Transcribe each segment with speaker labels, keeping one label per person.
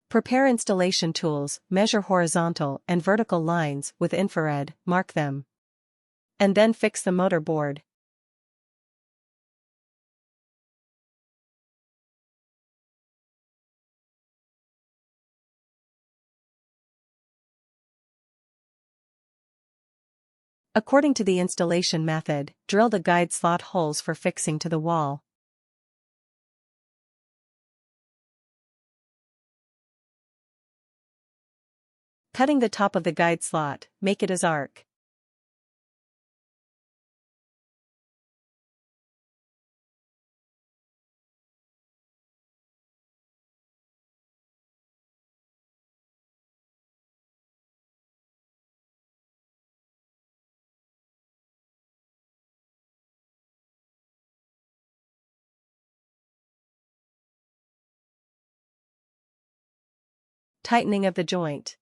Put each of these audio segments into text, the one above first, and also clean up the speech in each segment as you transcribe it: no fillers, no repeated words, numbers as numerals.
Speaker 1: Prepare installation tools, measure horizontal and vertical lines with infrared, mark them. And then fix the motor board. According to the installation method, drill the guide slot holes for fixing to the wall. Cutting the top of the guide slot, make it as arc. Tightening of the joint.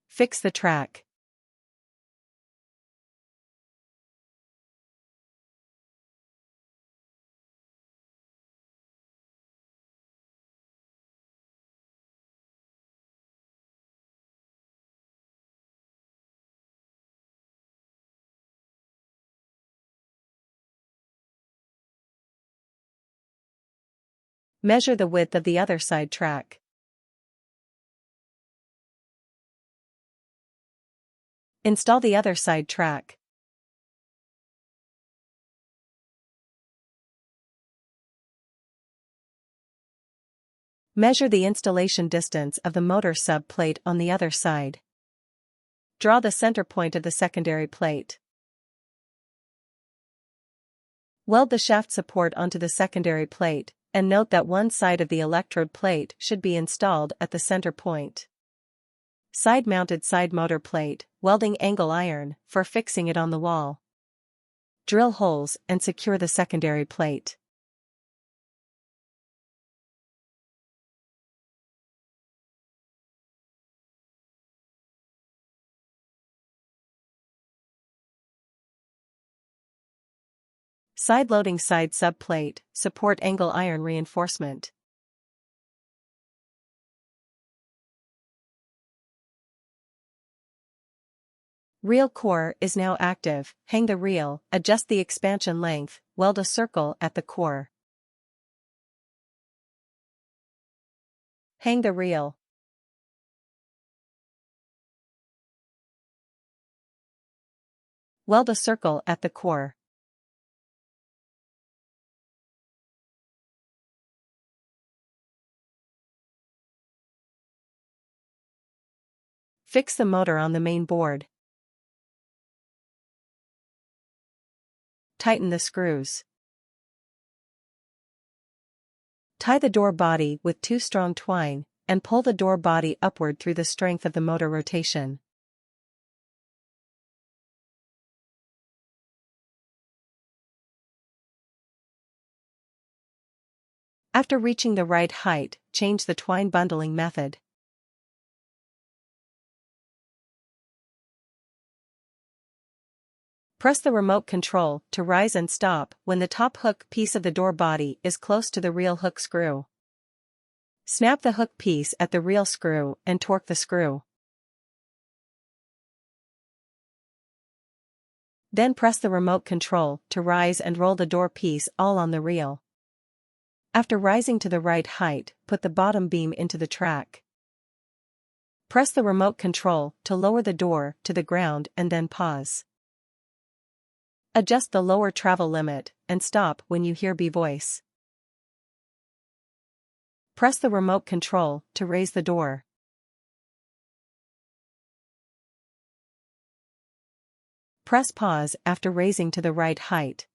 Speaker 1: Fix the track. Measure the width of the other side track. Install the other side track. Measure the installation distance of the motor sub plate on the other side. Draw the center point of the secondary plate. Weld the shaft support onto the secondary plate, and note that one side of the electrode plate should be installed at the center point. Side-mounted side motor plate, welding angle iron, for fixing it on the wall. Drill holes and secure the secondary plate. Side-loading side sub-plate, support angle iron reinforcement. Reel core is now active. Hang the reel, adjust the expansion length, weld a circle at the core. Hang the reel. Weld a circle at the core. Fix the motor on the main board. Tighten the screws. Tie the door body with 2 strong twine, and pull the door body upward through the strength of the motor rotation. After reaching the right height, change the twine bundling method. Press the remote control to rise and stop when the top hook piece of the door body is close to the reel hook screw. Snap the hook piece at the reel screw and torque the screw. Then press the remote control to rise and roll the door piece all on the reel. After rising to the right height, put the bottom beam into the track. Press the remote control to lower the door to the ground and then pause. Adjust the lower travel limit, and stop when you hear B voice. Press the remote control to raise the door. Press pause after raising to the right height.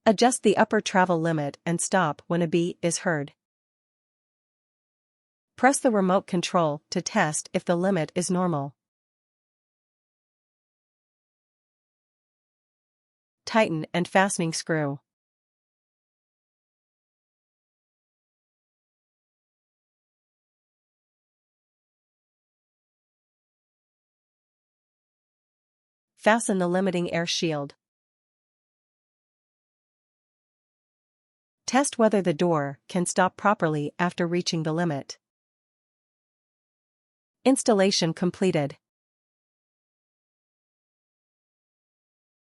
Speaker 1: Adjust the upper travel limit and stop when a B is heard. Press the remote control to test if the limit is normal. Tighten and fastening screw. Fasten the limiting air shield. Test whether the door can stop properly after reaching the limit. Installation completed.